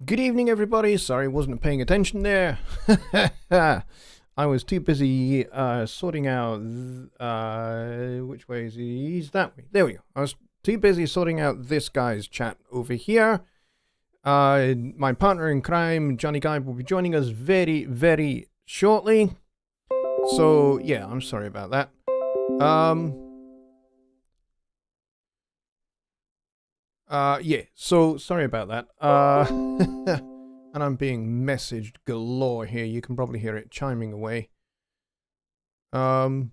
Good evening, everybody. Sorry, wasn't paying attention there. I was too busy sorting out which way is he? That way. There we go. I was too busy sorting out this guy's chat over here. My partner in crime, Johnny Guy, will be joining us very, very shortly. So yeah, I'm sorry about that. Yeah, so sorry about that. And I'm being messaged galore here. You can probably hear it chiming away. So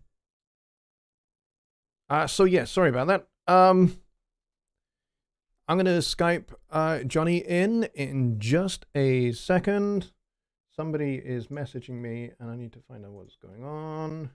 yeah, sorry about that. I'm gonna Skype Johnny in just a second. Somebody is messaging me and I need to find out what's going on.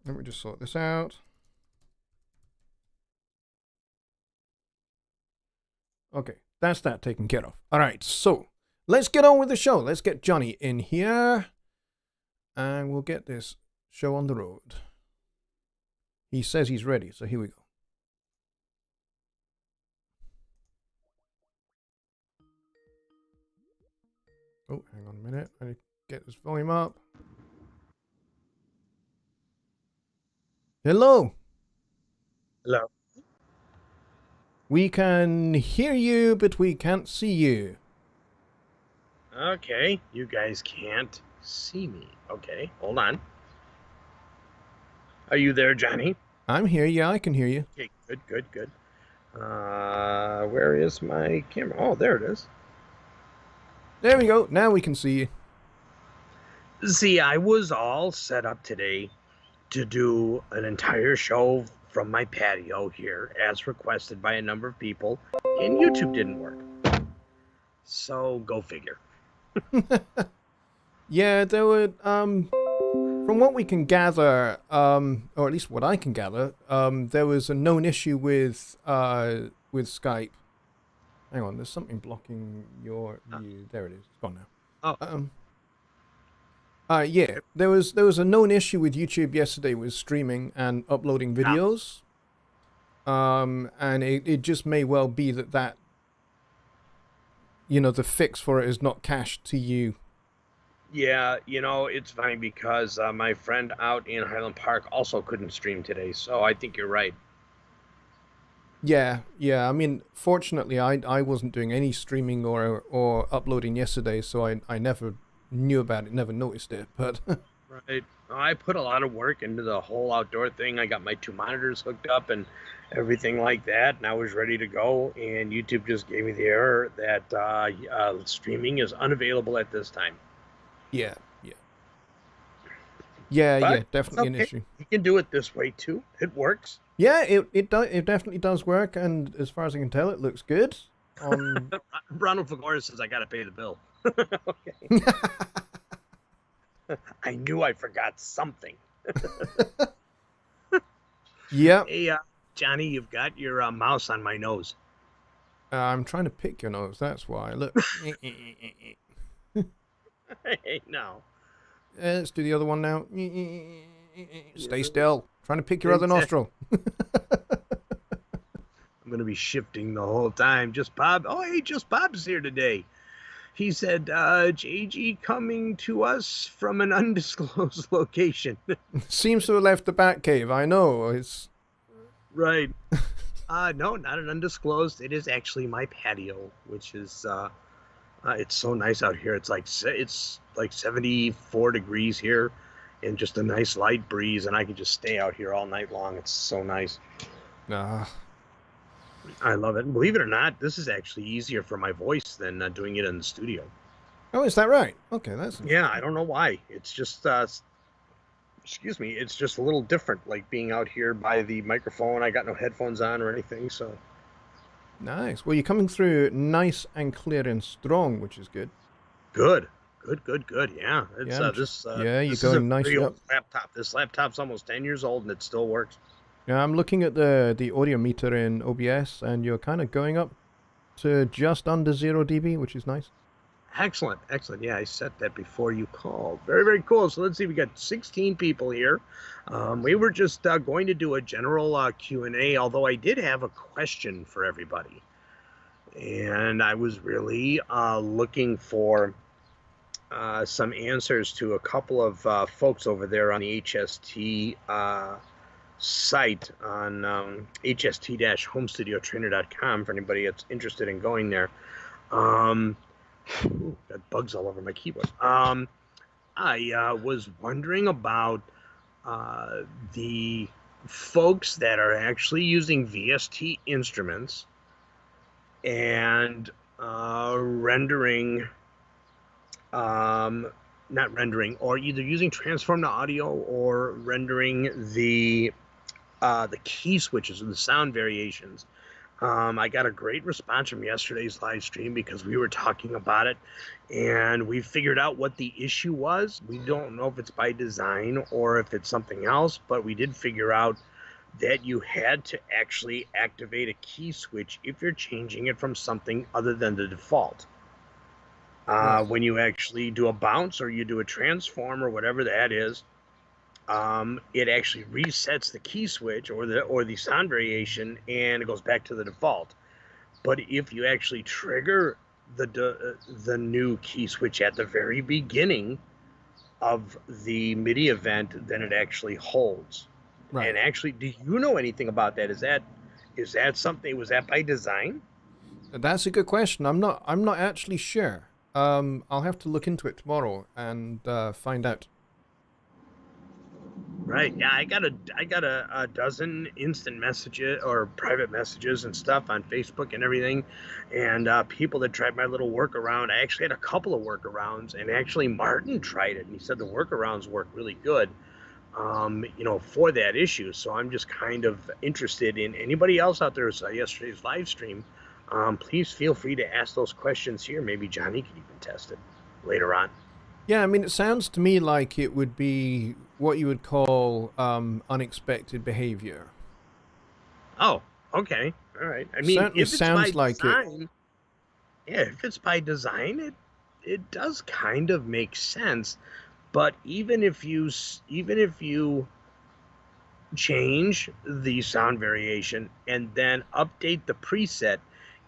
Let me just sort this out. Okay, that's that taken care of. All right, so let's get on with the show. Let's get Johnny in here and we'll get this show on the road. He says he's ready, so here we go. Oh, hang on a minute. I need to get this volume up. Hello. Hello. We can hear you, but we can't see you. Okay, you guys can't see me. Okay, hold on. Are you there, Johnny? I'm here. Yeah, I can hear you. Okay, good. Where is my camera? Oh, there it is. There we go. Now we can see you. See, I was all set up today to do an entire show from my patio here, as requested by a number of people, and YouTube didn't work. So, go figure. Yeah, there were, from what we can gather, or at least what I can gather, there was a known issue with Skype. Hang on, there's something blocking your view. There it is. It's gone now. Oh. Yeah, there was a known issue with YouTube yesterday with streaming and uploading videos. And it just may well be that the fix for it is not cached to you. Yeah, it's funny because my friend out in Highland Park also couldn't stream today, so I think you're right. Yeah. I mean, fortunately, I wasn't doing any streaming or uploading yesterday, so I never knew about it, never noticed it. But Right. I put a lot of work into the whole outdoor thing. I got my 2 monitors hooked up and everything like that, and I was ready to go. And YouTube just gave me the error that streaming is unavailable at this time. yeah, But definitely an okay. issue. You can do it this way too. It works. Yeah, it definitely does work, and as far as I can tell, it looks good. Ronald Fagora says I got to pay the bill. Okay. I knew I forgot something. Yeah. Hey, Johnny, you've got your mouse on my nose. I'm trying to pick your nose. That's why. Look. Hey, no. Let's do the other one now. Stay still. Trying to pick your other nostril. I'm going to be shifting the whole time. Just Bob. Oh, hey, just Bob's here today. He said, JG coming to us from an undisclosed location. Seems to have left the Batcave. I know. It's right. No, not an undisclosed. It is actually my patio, which is it's so nice out here. It's like 74 degrees here, and just a nice light breeze, and I can just stay out here all night long. It's so nice. I love it. And believe it or not, this is actually easier for my voice than doing it in the studio. Oh, is that right? Okay, that's... Yeah, I don't know why. It's just, excuse me, it's just a little different, like being out here by the microphone. I got no headphones on or anything, so... Nice. Well, you're coming through nice and clear and strong, which is good. Good. Yeah. It's, you're going nicely up. Laptop. This laptop's almost 10 years old and it still works. Yeah, I'm looking at the audio meter in OBS, and you're kind of going up to just under 0 dB, which is nice. Excellent, excellent. Yeah, I set that before you called. Very, very cool. So let's see, we got 16 people here. We were just going to do a general Q&A, although I did have a question for everybody. And I was really looking for some answers to a couple of folks over there on the HST site on hst-homestudiotrainer.com for anybody that's interested in going there. Got bugs all over my keyboard. I was wondering about the folks that are actually using VST instruments and rendering, not rendering, or either using transform to audio or rendering the key switches and the sound variations. I got a great response from yesterday's live stream because we were talking about it and we figured out what the issue was. We don't know if it's by design or if it's something else, but we did figure out that you had to actually activate a key switch if you're changing it from something other than the default. When you actually do a bounce or you do a transform or whatever that is, it actually resets the key switch or the sound variation, and it goes back to the default. But if you actually trigger the new key switch at the very beginning of the MIDI event, then it actually holds. Right. And actually, do you know anything about that? Is that something? Was that by design? That's a good question. I'm not actually sure. I'll have to look into it tomorrow and find out. Right. Yeah, I got a dozen instant messages or private messages and stuff on Facebook and everything, and people that tried my little workaround. I actually had a couple of workarounds, and actually Martin tried it, and he said the workarounds work really good, for that issue. So I'm just kind of interested in anybody else out there who saw yesterday's live stream. Please feel free to ask those questions here. Maybe Johnny can even test it later on. Yeah, I mean, it sounds to me like it would be what you would call unexpected behavior. Oh, okay. All right. I mean, certainly if it's sounds by like design, it. Yeah, if it's by design, it does kind of make sense. But even if you change the sound variation and then update the preset,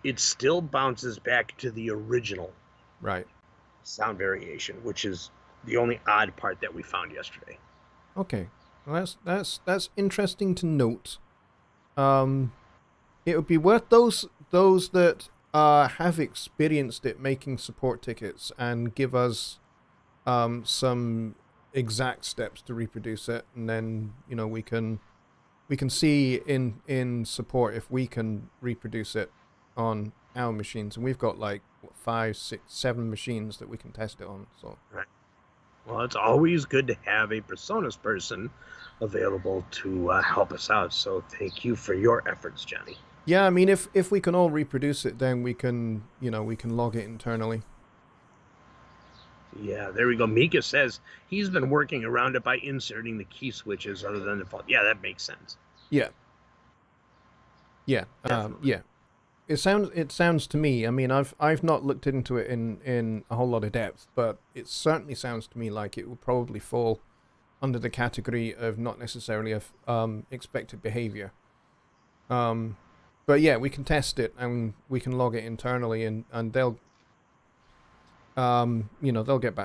it still bounces back to the original sound variation, which is the only odd part that we found yesterday. Okay, well, that's interesting to note. It would be worth those that have experienced it making support tickets and give us some exact steps to reproduce it, and then we can see in support if we can reproduce it on our machines, and we've got like 5, 6, 7 machines that we can test it on. So right. Well, it's always good to have a Presonus person available to help us out. So thank you for your efforts, Johnny. Yeah, I mean, if we can all reproduce it, then we can log it internally. Yeah, there we go. Mika says he's been working around it by inserting the key switches other than the default. Yeah, that makes sense. Yeah. Yeah. Yeah. It sounds to me. I mean, I've not looked into it in a whole lot of depth, but it certainly sounds to me like it would probably fall under the category of not necessarily of expected behavior. But yeah, we can test it and we can log it internally, and they'll they'll get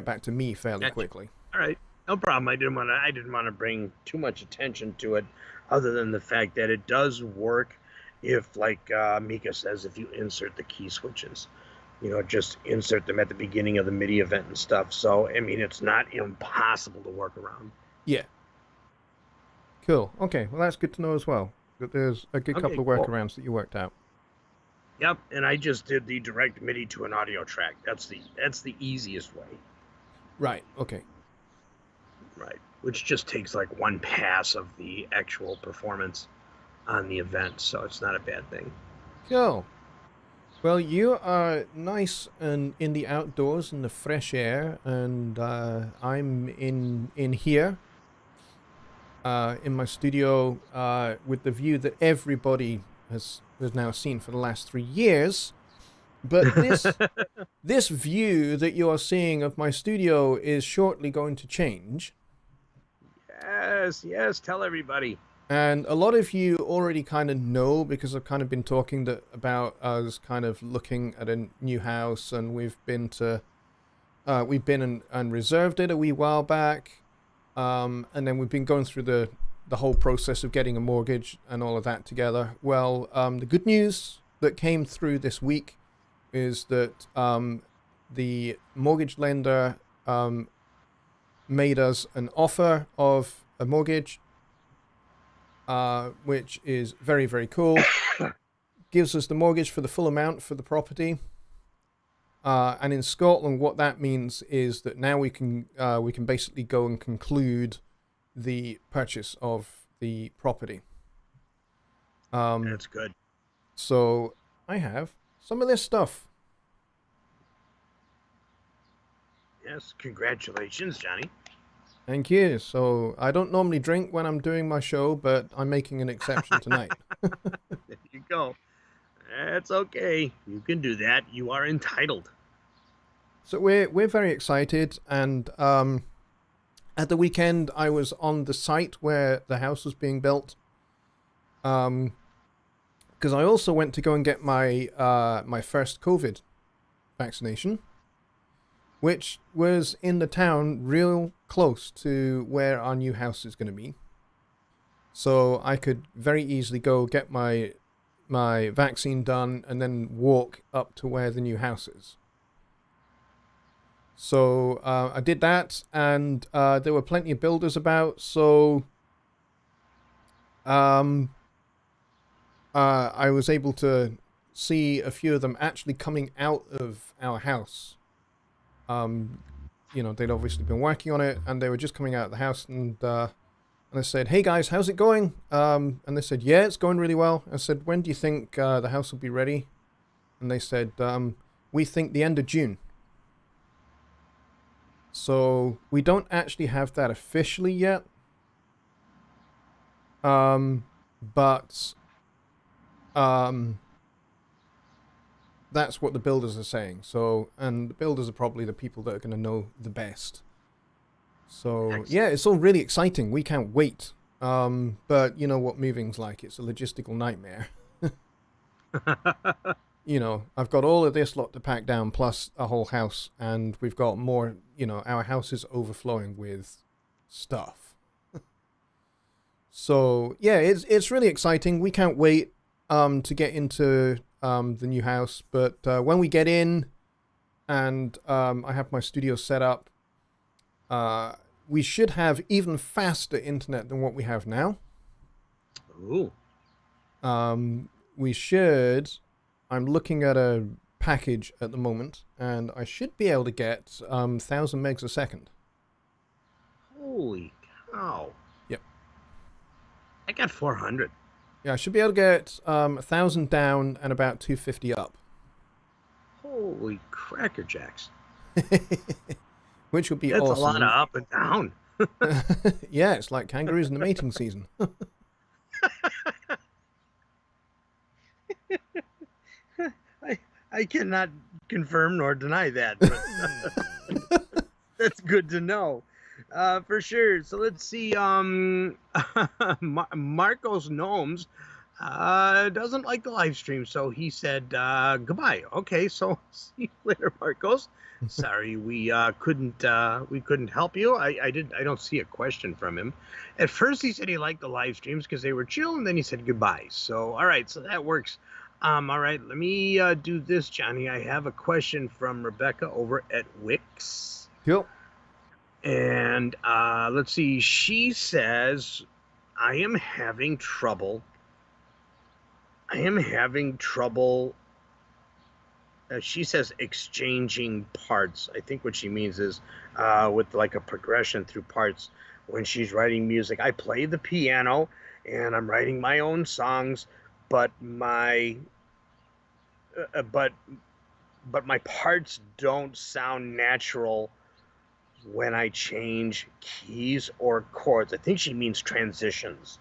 back to me fairly quickly. All right, no problem. I didn't want to bring too much attention to it, other than the fact that it does work. If, like Mika says, if you insert the key switches, just insert them at the beginning of the MIDI event and stuff. So, I mean, it's not impossible to work around. Yeah. Cool. Okay. Well, that's good to know as well. That there's a good couple of workarounds that you worked out. Yep. And I just did the direct MIDI to an audio track. That's the easiest way. Right. Okay. Right. Which just takes like one pass of the actual performance on the event, so it's not a bad thing. Cool. Well, you are nice and in the outdoors in the fresh air, and I'm in here in my studio with the view that everybody has now seen for the last 3 years. But this view that you are seeing of my studio is shortly going to change. Yes, tell everybody. And a lot of you already kind of know, because I've kind of been talking about us kind of looking at a new house, and we've been and reserved it a wee while back. And then we've been going through the whole process of getting a mortgage and all of that together. Well, the good news that came through this week is that the mortgage lender made us an offer of a mortgage, which is very, very cool. Gives us the mortgage for the full amount for the property. And in Scotland, what that means is that now we can basically go and conclude the purchase of the property. That's good. So I have some of this stuff. Yes, congratulations, Johnny. Thank you. So I don't normally drink when I'm doing my show, but I'm making an exception tonight. There you go. That's okay. You can do that. You are entitled. So we're very excited, and at the weekend I was on the site where the house was being built. Because I also went to go and get my my first COVID vaccination, which was in the town real close to where our new house is going to be. So I could very easily go get my vaccine done and then walk up to where the new house is. So I did that, and there were plenty of builders about, so I was able to see a few of them actually coming out of our house. They'd obviously been working on it, and they were just coming out of the house, and I said, "Hey guys, how's it going?" And they said, "Yeah, it's going really well." I said, "When do you think the house will be ready?" And they said, "We think the end of June." So we don't actually have that officially yet. But that's what the builders are saying. So, and the builders are probably the people that are going to know the best. So, Excellent. Yeah, it's all really exciting. We can't wait. But you know what moving's like. It's a logistical nightmare. I've got all of this lot to pack down, plus a whole house, and we've got more, our house is overflowing with stuff. So, yeah, it's really exciting. We can't wait to get into the new house. But when we get in and I have my studio set up, we should have even faster internet than what we have now. Ooh. We should... I'm looking at a package at the moment, and I should be able to get 1,000 megs a second. Holy cow. Yep. I got 400. Yeah, I should be able to get 1,000 down and about 250 up. Holy cracker jacks. Which would be That's awesome. a lot of up and down. Yeah, it's like kangaroos in the mating season. I cannot confirm nor deny that, but that's good to know. For sure. So let's see. Marcos Gnomes doesn't like the live stream, so he said goodbye. Okay, so see you later, Marcos. Sorry, we couldn't help you. I don't see a question from him. At first, he said he liked the live streams because they were chill, and then he said goodbye. So all right, so that works. All right, let me do this, Johnny. I have a question from Rebecca over at Wix. Cool. And let's see. She says, I am having trouble. She says exchanging parts. I think what she means is with like a progression through parts when she's writing music. I play the piano and I'm writing my own songs, but my parts don't sound natural when I change keys or chords. I think she means transitions.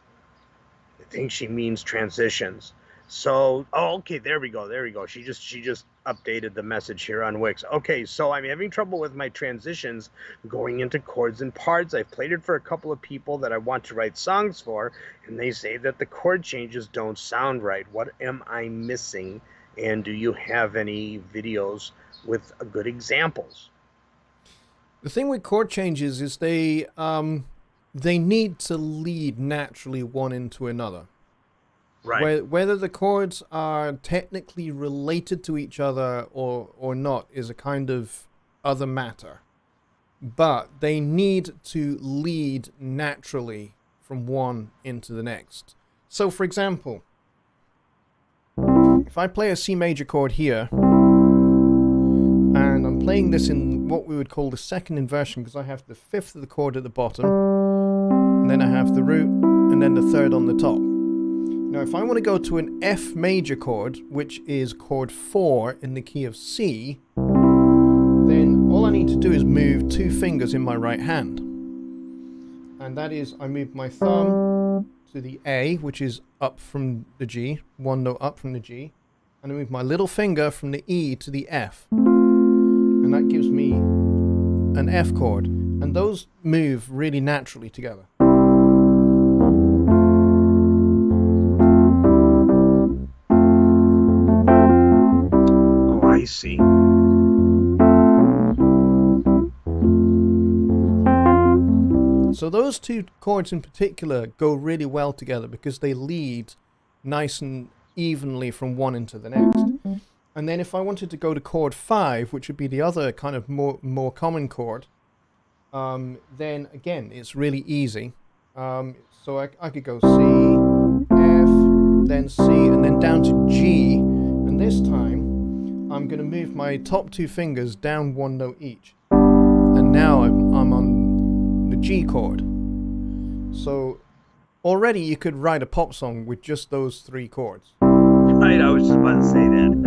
So, okay, there we go. There we go. She just updated the message here on Wix. Okay, so I'm having trouble with my transitions going into chords and parts. I've played it for a couple of people that I want to write songs for, and they say that the chord changes don't sound right. What am I missing? And do you have any videos with good examples? The thing with chord changes is they need to lead naturally one into another. Right. Whether the chords are technically related to each other or not is a kind of other matter. But they need to lead naturally from one into the next. So, for example, if I play a C major chord here, and I'm playing this in what we would call the second inversion because I have the fifth of the chord at the bottom, and then I have the root, and then the third on the top. Now, if I want to go to an F major chord, which is chord 4 in the key of C, then all I need to do is move 2 fingers in my right hand. And that is, I move my thumb to the A, which is up from the G, one note up from the G, and I move my little finger from the E to the F. And that gives me an F chord. And those move really naturally together. Oh, I see. So those 2 chords in particular go really well together because they lead nice and evenly from one into the next. And then if I wanted to go to chord 5, which would be the other kind of more common chord, then again, it's really easy. So I could go C, F, then C, and then down to G. And this time, I'm going to move my top 2 fingers down 1 note each. And now I'm on the G chord. So already you could write a pop song with just those 3 chords. Right, I was just about to say that.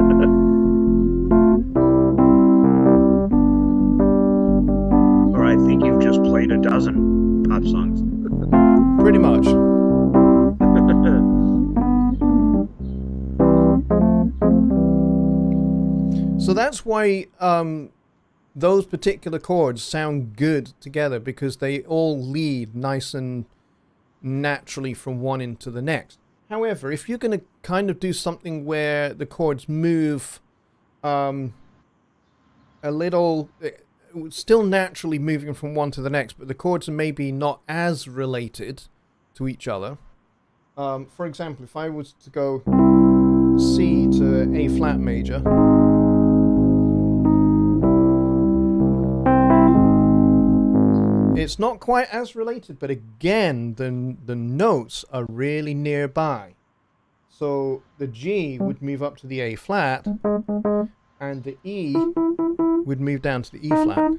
Or I think you've just played a dozen pop songs. Pretty much. So that's why those particular chords sound good together, because they all lead nice and naturally from one into the next. However, if you're going to kind of do something where the chords move a little, still naturally moving from one to the next, but the chords are maybe not as related to each other. For example, if I was to go C to A flat major, it's not quite as related, but again, the notes are really nearby. So the G would move up to the A flat, and the E would move down to the E flat,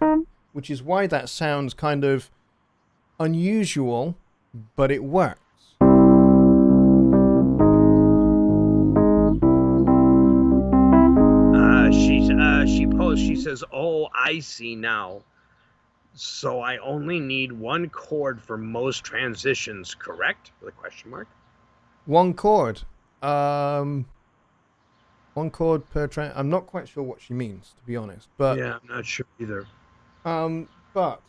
which is why that sounds kind of unusual, but it works. She says, "Oh, I see now. So I only need 1 chord for most transitions, correct?" With a question mark. 1 chord. 1 chord per I'm not quite sure what she means, to be honest. But yeah, I'm not sure either. But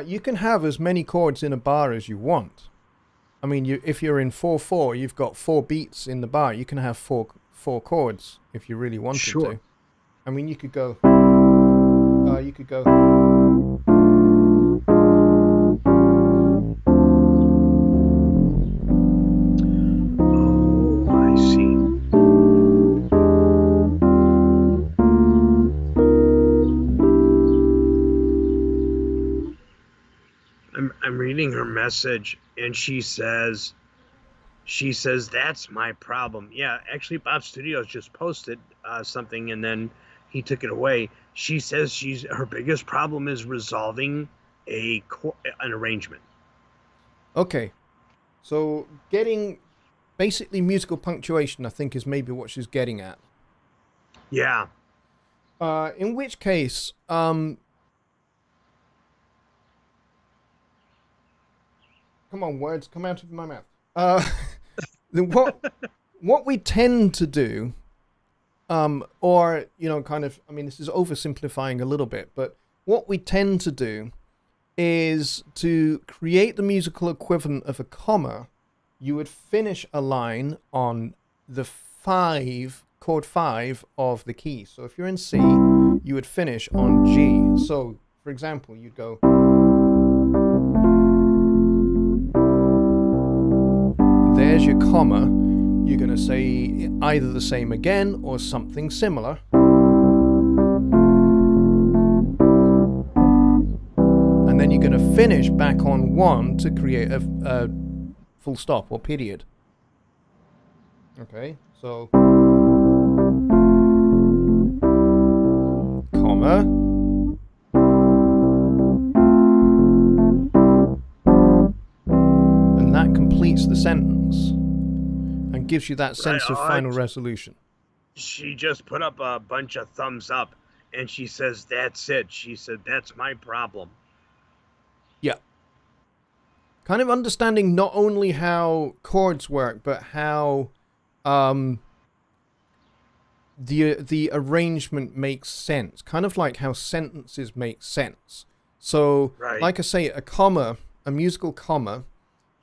you can have as many chords in a bar as you want. I mean, if you're in 4/4, you've got 4 beats in the bar. You can have four chords if you really wanted Sure. to. I mean, you could go. Oh, I see. I'm reading her message, and she says that's my problem. Yeah, actually, Bob Studios just posted something, and then he took it away. She says her biggest problem is resolving an arrangement. Okay, so getting basically musical punctuation, I think, is maybe what she's getting at. Yeah. In which case, come on, words, come out of my mouth. What what we tend to do, or, kind of, I mean, this is oversimplifying a little bit, but what we tend to do is to create the musical equivalent of a comma. You would finish a line on the chord 5 of the key. So if you're in C, you would finish on G. So, for example, you'd go, there's your comma. You're going to say either the same again or something similar. And then you're going to finish back on 1 to create a full stop or period. Okay, so comma, and that completes the sentence and gives you that sense of final resolution. She just put up a bunch of thumbs up and she says, that's it. She said, that's my problem. Yeah. Kind of understanding not only how chords work, but how the arrangement makes sense. Kind of like how sentences make sense. So, like I say, a comma, a musical comma,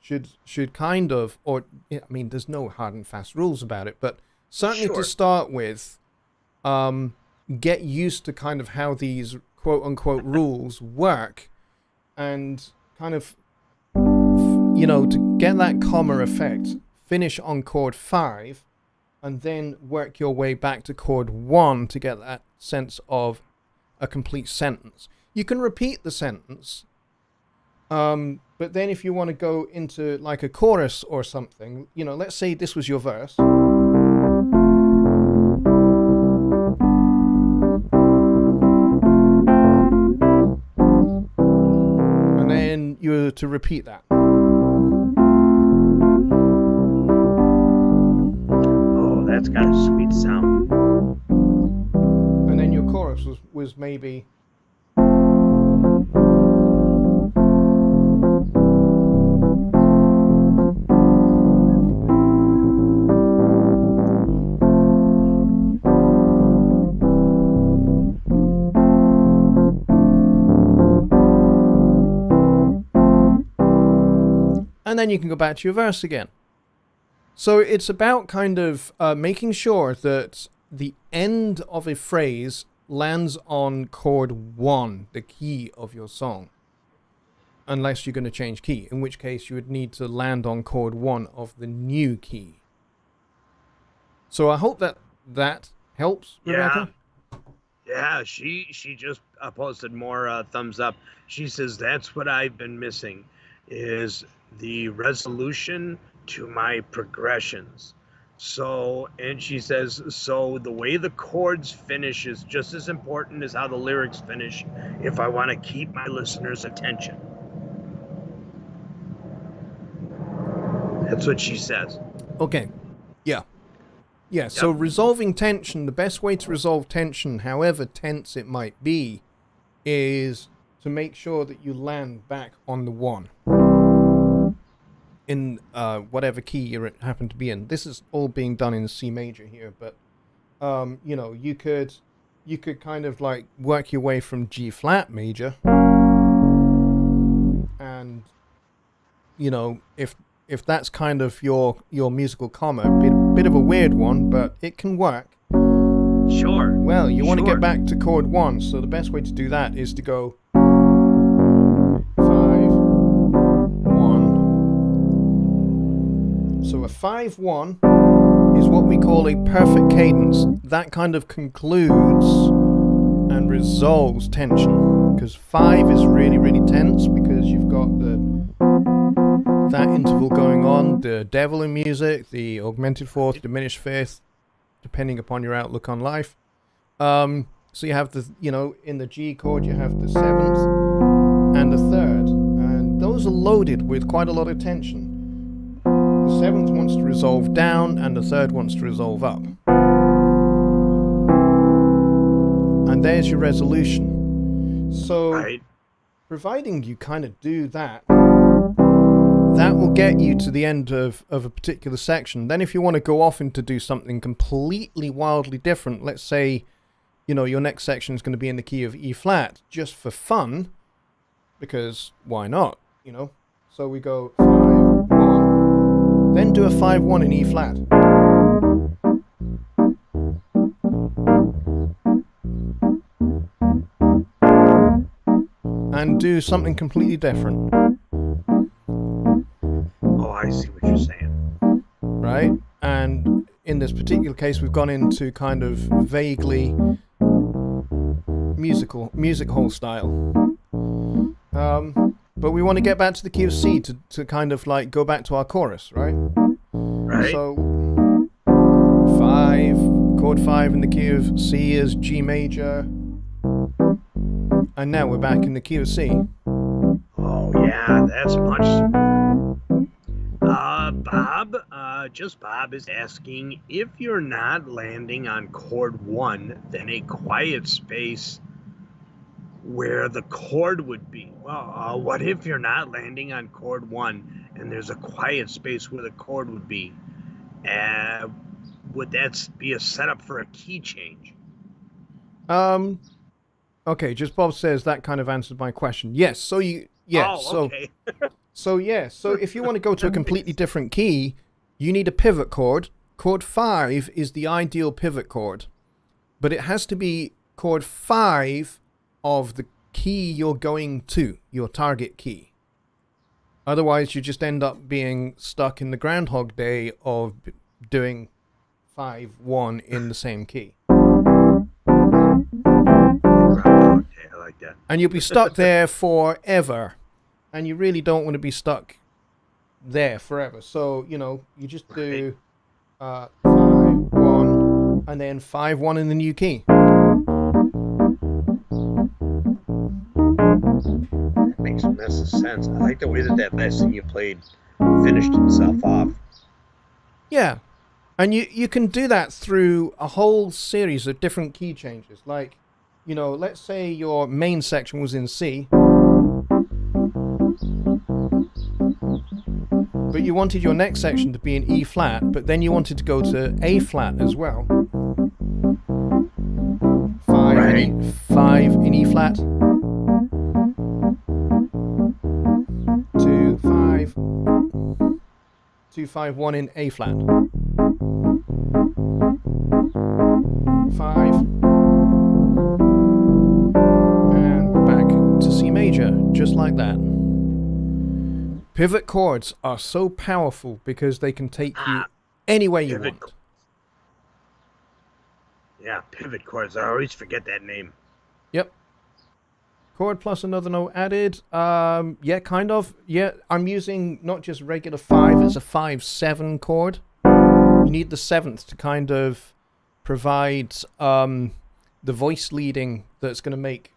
should kind of, or I mean, there's no hard and fast rules about it, but certainly to start with, get used to kind of how these quote unquote rules work, and kind of, to get that comma effect, finish on chord 5, and then work your way back to chord 1 to get that sense of a complete sentence. You can repeat the sentence, but then if you want to go into like a chorus or something, let's say this was your verse. And then you were to repeat that. Oh, that's got a sweet sound. And then your chorus was maybe... And then you can go back to your verse again. So it's about kind of making sure that the end of a phrase lands on chord 1, the key of your song. Unless you're going to change key, in which case you would need to land on chord 1 of the new key. So I hope that helps, Rebecca. Yeah, she just posted more thumbs up. She says, that's what I've been missing, is the resolution to my progressions. So, and she says, so the way the chords finish is just as important as how the lyrics finish if I want to keep my listeners' attention. That's what she says. Okay. Yeah. Yeah, so resolving tension, the best way to resolve tension, however tense it might be, is to make sure that you land back on the 1. In whatever key you happen to be in. This is all being done in C major here, but you could kind of like work your way from G flat major, and if that's kind of your musical comma, bit of a weird one, but it can work. Sure. Well, you want to get back to chord 1, so the best way to do that is to go 5, 1. So a 5-1 is what we call a perfect cadence. That kind of concludes and resolves tension, because 5 is really, really tense because you've got that interval going on, the devil in music, the augmented fourth, diminished fifth, depending upon your outlook on life. So you have in the G chord you have the 7th and the 3rd, and those are loaded with quite a lot of tension. The 7th wants to resolve down, and the 3rd wants to resolve up. And there's your resolution. So, providing you kind of do that, that will get you to the end of a particular section. Then if you want to go off and to do something completely wildly different, let's say, your next section is going to be in the key of E flat, just for fun, because why not, So we go 5-1, then do a 5-1 in E flat. And do something completely different. Oh, I see what you're saying. Right? And in this particular case, we've gone into kind of vaguely music hall style. But we want to get back to the key of C to kind of like go back to our chorus, right? Right. So 5, chord 5 in the key of C is G major. And now we're back in the key of C. Oh, yeah, that's much smoother. Bob is asking, if you're not landing on chord 1, then a quiet space where the chord would be. Well, what if you're not landing on chord 1 and there's a quiet space where the chord would be? Would that be a setup for a key change? Okay, just Bob says that kind of answered my question. Yes, so okay. So if you want to go to a completely different key, you need a pivot chord. Chord 5 is the ideal pivot chord, but it has to be chord 5 of the key you're going to, your target key. Otherwise, you just end up being stuck in the Groundhog Day of doing 5-1 in the same key. I like that. And you'll be stuck there forever. And you really don't want to be stuck there forever. So, you just do 5-1 and then 5-1 in the new key. That makes a mess of sense. I like the way that lesson you played finished itself off. Yeah. And you can do that through a whole series of different key changes. Like, let's say your main section was in C, but you wanted your next section to be in E flat, but then you wanted to go to A flat as well. 5 in E flat. 2-5-1 in A flat. 5. And we're back to C major, just like that. Pivot chords are so powerful because they can take you anywhere you want. Yeah, pivot chords. I always forget that name. Yep. Chord plus another note added. Yeah, kind of. Yeah, I'm using not just regular 5, it's a 5-7 chord. You need the 7th to kind of provide the voice leading that's going to make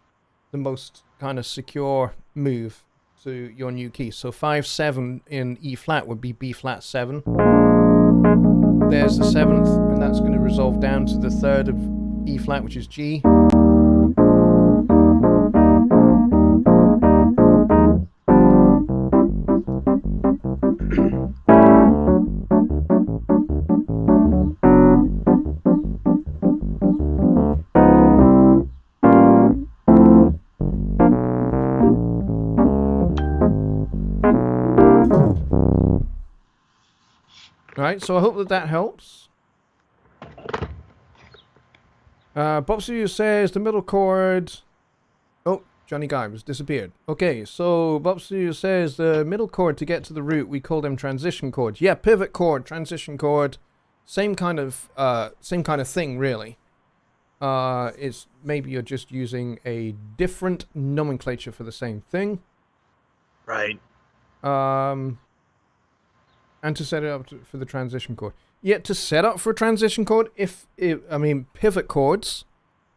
the most kind of secure move to your new key. So 5-7 in E flat would be B flat 7. There's the 7th, and that's going to resolve down to the 3rd of E flat, which is G. Right, so I hope that helps. Bobsu says the middle chord... Oh, Johnny Guy was disappeared. Okay, so Bobsu says the middle chord to get to the root, we call them transition chords. Yeah, pivot chord, transition chord, same kind of thing, really. It's maybe you're just using a different nomenclature for the same thing. Right. And to set it up for the transition chord. Yet to set up for a transition chord, pivot chords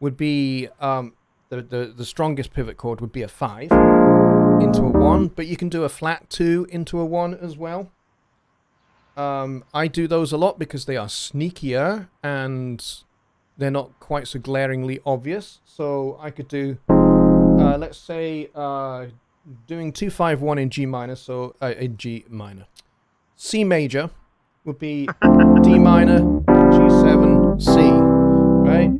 would be the strongest pivot chord would be a 5 into a 1, but you can do a flat 2 into a 1 as well. I do those a lot because they are sneakier and they're not quite so glaringly obvious. So I could do, let's say, doing 2-5-1 in G minor, so in G minor. C major would be D minor, G7, C, right?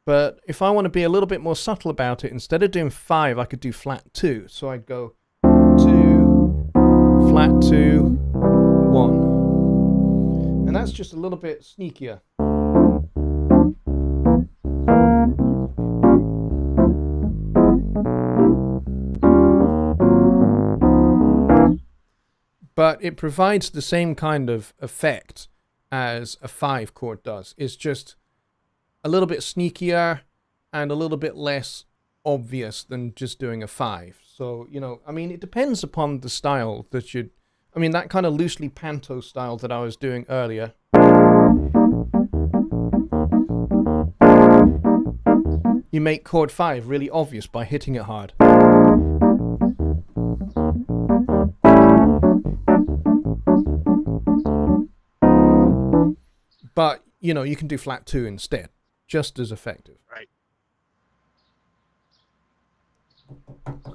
But if I want to be a little bit more subtle about it, instead of doing 5, I could do flat 2. So I'd go 2, flat 2, 1. And that's just a little bit sneakier. But it provides the same kind of effect as a 5 chord does. It's just a little bit sneakier and a little bit less obvious than just doing a 5. So, you know, I mean, it depends upon the style that you... I mean, that kind of loosely panto style that I was doing earlier. You make chord 5 really obvious by hitting it hard. But, you know, you can do flat 2 instead. Just as effective. Right.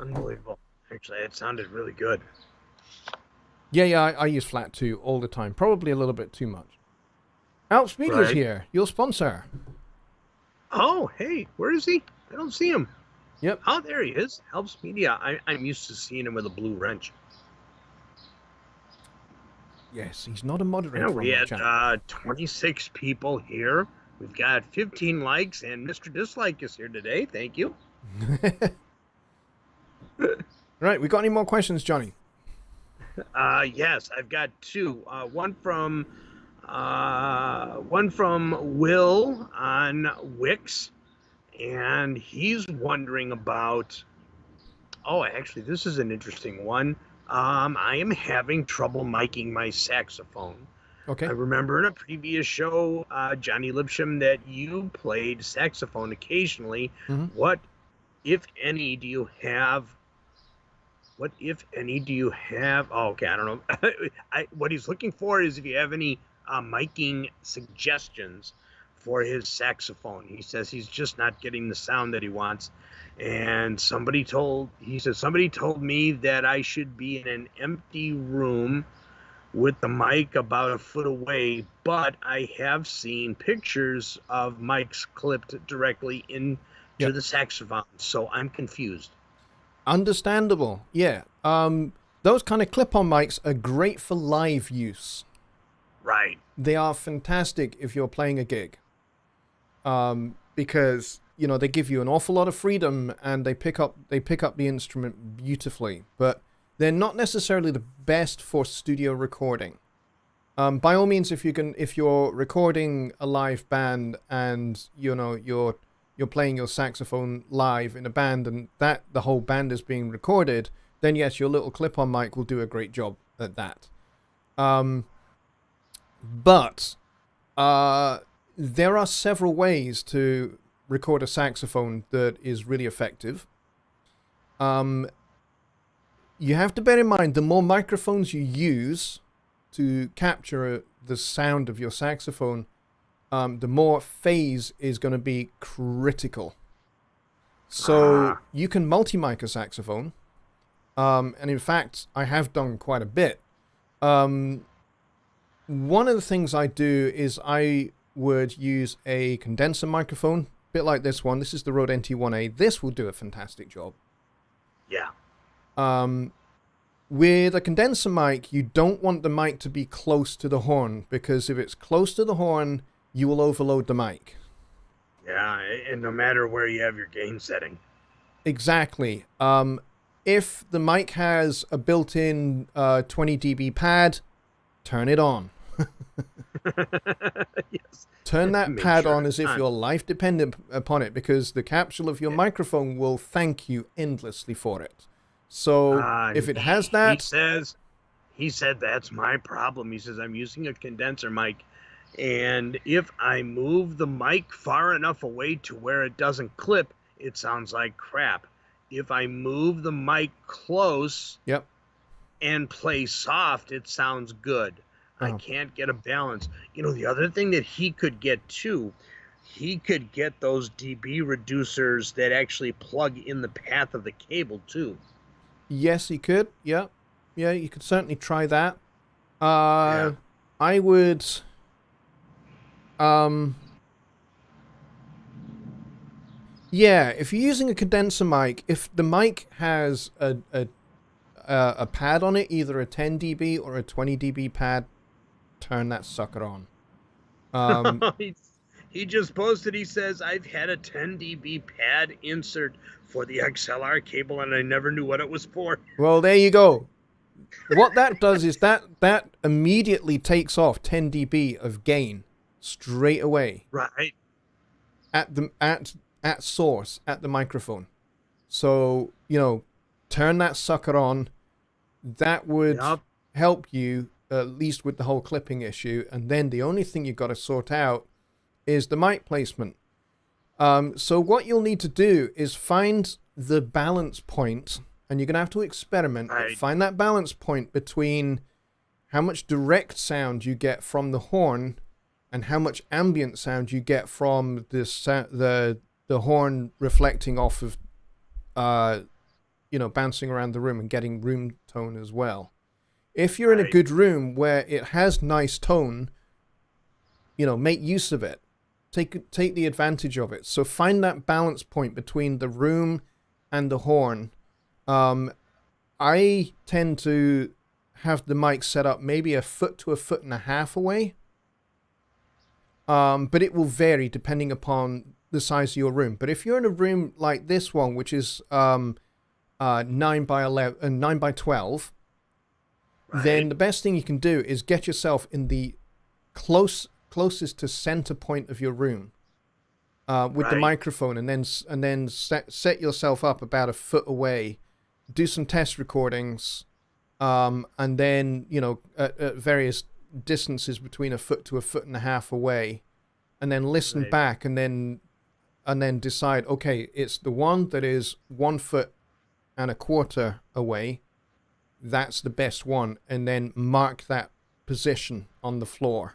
Unbelievable. Actually, it sounded really good. Yeah, I use flat 2 all the time. Probably a little bit too much. Alps Media's here. Your sponsor. Oh, hey, where is he? I don't see him. Yep. Oh, there he is. Alps Media. I'm used to seeing him with a blue wrench. Yes, he's not a moderator. Yeah, we had 26 people here. We've got 15 likes, and Mr. Dislike is here today. Thank you. Right, we got any more questions, Johnny? Yes, I've got 2. One from Will on Wix, and he's wondering about. Oh, actually, this is an interesting one. I am having trouble miking my saxophone. Okay. I remember in a previous show, Jonny Lipsham, that you played saxophone occasionally. Mm-hmm. What, if any, do you have? Oh, okay, I don't know. What he's looking for is if you have any miking suggestions for his saxophone. He says he's just not getting the sound that he wants. And somebody told me that I should be in an empty room with the mic about a foot away, but I have seen pictures of mics clipped directly into the saxophone, so I'm confused. Understandable, yeah. Those kind of clip-on mics are great for live use. Right. They are fantastic if you're playing a gig. Because, you know, they give you an awful lot of freedom and they pick up the instrument beautifully, but they're not necessarily the best for studio recording. By all means, if you're recording a live band and you know you're playing your saxophone live in a band and that the whole band is being recorded, then yes, your little clip-on mic will do a great job at that. But there are several ways to record a saxophone that is really effective. You have to bear in mind, the more microphones you use to capture the sound of your saxophone, the more phase is going to be critical. So you can multi-mic a saxophone. And in fact, I have done quite a bit. One of the things I do is I would use a condenser microphone, a bit like this one. This is the Rode NT1A. This will do a fantastic job. Yeah. With a condenser mic, you don't want the mic to be close to the horn, because if it's close to the horn, you will overload the mic. Yeah, and no matter where you have your gain setting. Exactly. If the mic has a built-in 20 dB pad, turn it on. Yes. Turn that pad on as if your life depended upon it, because the capsule of your microphone will thank you endlessly for it. So if it has that... He said that's my problem. He says, I'm using a condenser mic, and if I move the mic far enough away to where it doesn't clip, it sounds like crap. If I move the mic close and play soft, it sounds good. I can't get a balance. You know, the other thing that he could get too, he could get those dB reducers that actually plug in the path of the cable too. Yes, you could. Yeah. Yeah, you could certainly try that. Yeah. I would, um, yeah, if you're using a condenser mic, if the mic has a pad on it, either a 10 dB or a 20 dB pad, turn that sucker on. he, he just posted, he says, I've had a 10 dB pad insert for the XLR cable and I never knew what it was for. Well, there you go. What that does is that immediately takes off 10 dB of gain straight away Right. at source at the microphone. So, turn that sucker on. That would Yep. help you at least with the whole clipping issue. And then the only thing you've got to sort out is the mic placement. So what you'll need to do is find the balance point, and you're going to have to experiment. Right. Find that balance point between how much direct sound you get from the horn and how much ambient sound you get from the horn reflecting off of, bouncing around the room and getting room tone as well. If you're in a good room where it has nice tone, make use of it. Take the advantage of it. So find that balance point between the room and the horn. I tend to have the mic set up maybe a foot to a foot and a half away. But it will vary depending upon the size of your room. But if you're in a room like this one, which is 9 by 11, 9 by 12, then the best thing you can do is get yourself in the closest to center point of your room with the microphone, and then set yourself up about a foot away, do some test recordings, and then at various distances between a foot to a foot and a half away, and then listen back, and then decide, okay, it's the one that is 1 foot and a quarter away. That's the best one, and then mark that position on the floor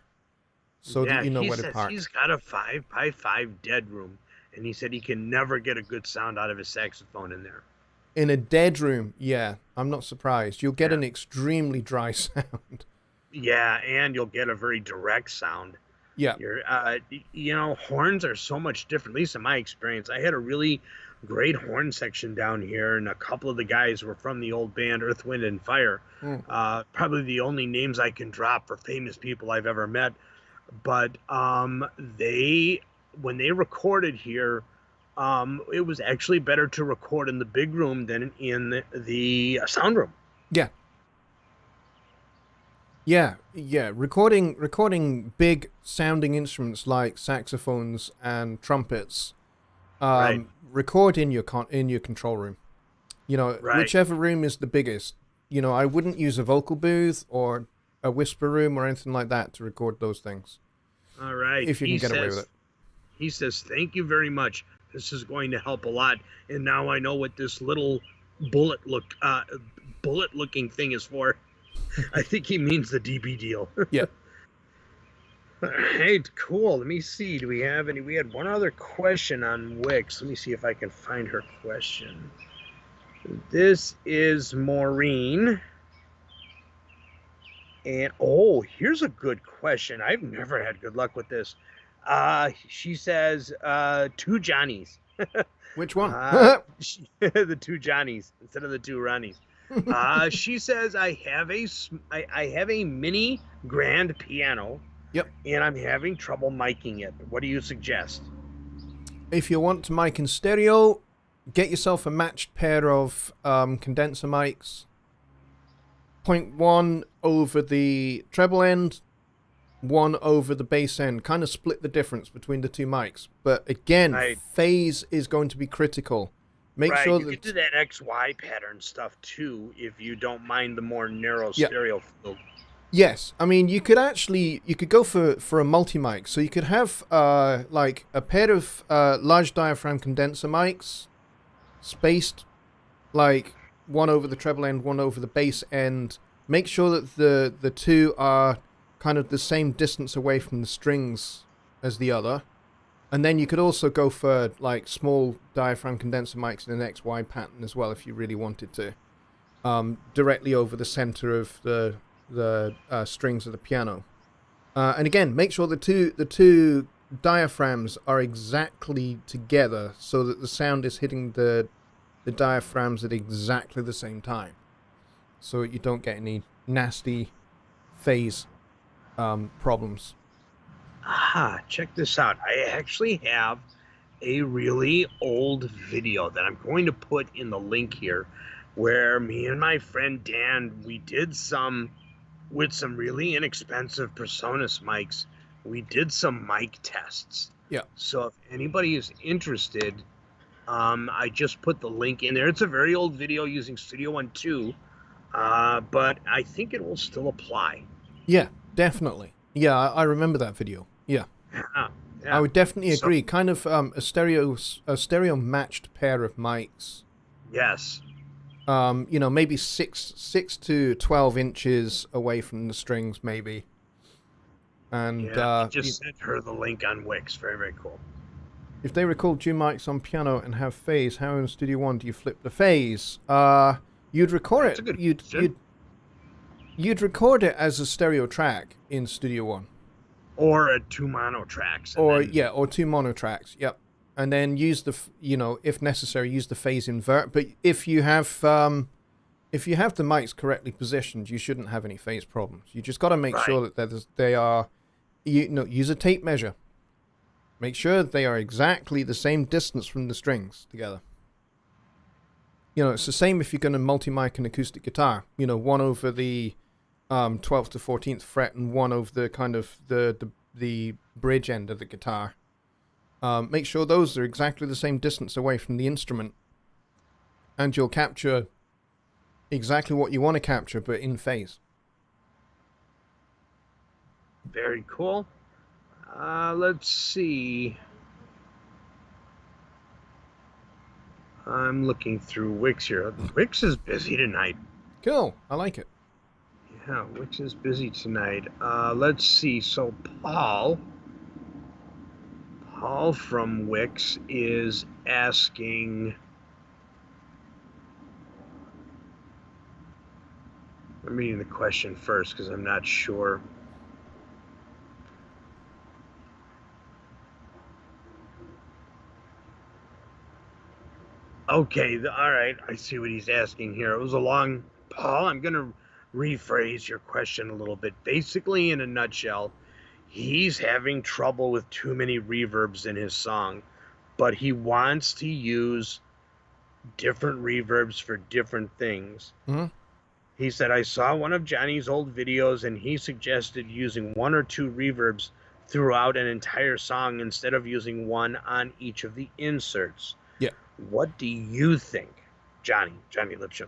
so that you know where to park. He's got a 5 by 5 dead room, and he said he can never get a good sound out of his saxophone in there. In a dead room, yeah, I'm not surprised. You'll get an extremely dry sound. Yeah, and you'll get a very direct sound. Yeah. Horns are so much different, at least in my experience. I had a really great horn section down here, and a couple of the guys were from the old band Earth, Wind, and Fire. Probably the only names I can drop for famous people I've ever met. But when they recorded here, it was actually better to record in the big room than in the sound room. Yeah. Recording big sounding instruments like saxophones and trumpets. Record in your control room. Whichever room is the biggest. I wouldn't use a vocal booth or a whisper room or anything like that to record those things. All right. If you can get away with it. He says, thank you very much. This is going to help a lot. And now I know what this little bullet looking thing is for. I think he means the DB deal. Yeah. All right, cool. Let me see. Do we have any? We had one other question on Wix. Let me see if I can find her question. This is Maureen. And, here's a good question. I've never had good luck with this. She says, 2 Johnnies. Which one? The 2 Johnnies instead of the 2 Ronnies. She says, I have a mini grand piano. Yep. And I'm having trouble miking it. What do you suggest? If you want to mic in stereo, get yourself a matched pair of condenser mics. Point 1 over the treble end, 1 over the bass end. Kind of split the difference between the 2 mics. But again, phase is going to be critical. Make sure you can do that XY pattern stuff too if you don't mind the more narrow stereo field. Yes, I mean you could go for a multi-mic. So you could have like a pair of large diaphragm condenser mics, spaced like 1 over the treble end, 1 over the bass end. Make sure that the 2 are kind of the same distance away from the strings as the other. And then you could also go for like small diaphragm condenser mics in an XY pattern as well if you really wanted to. directly over the center of the strings of the piano. And again, make sure the two diaphragms are exactly together so that the sound is hitting the diaphragms at exactly the same time, so you don't get any nasty phase problems. Aha, check this out. I actually have a really old video that I'm going to put in the link here, where me and my friend Dan, we did some with some really inexpensive Presonus mics. We did some mic tests. Yeah. So if anybody is interested, I just put the link in there. It's a very old video using Studio One 2, but I think it will still apply. Yeah, definitely. Yeah, I remember that video. Yeah. Yeah, I would definitely agree. Kind of a stereo matched pair of mics. Yes. Maybe 6 to 12 inches away from the strings, maybe. And I just sent her the link on Wix. Very, very cool. If they record two mics on piano and have phase, how in Studio One do you flip the phase? You'd record That's it. a good question. You'd record it as a stereo track in Studio One. Or two mono tracks. Or two mono tracks. Yep. And then use if necessary, use the phase invert. But if you have the mics correctly positioned, you shouldn't have any phase problems. You just got to make sure that they are, use a tape measure. Make sure that they are exactly the same distance from the strings together. It's the same if you're going to multi-mic an acoustic guitar. One over the 12th to 14th fret and one over the kind of the bridge end of the guitar. Make sure those are exactly the same distance away from the instrument, and you'll capture exactly what you want to capture, but in phase. Very cool. Let's see. I'm looking through Wix here. Wix is busy tonight. Cool. I like it. Yeah, Wix is busy tonight. Let's see. So Paul from Wix is asking. I'm reading the question first because I'm not sure. Okay, all right. I see what he's asking here. It was a long, Paul, I'm going to rephrase your question a little bit. Basically, in a nutshell, he's having trouble with too many reverbs in his song, but he wants to use different reverbs for different things. Mm-hmm. He said, I saw one of Jonny's old videos, and he suggested using one or two reverbs throughout an entire song instead of using one on each of the inserts. Yeah. What do you think, Jonny Lipsham?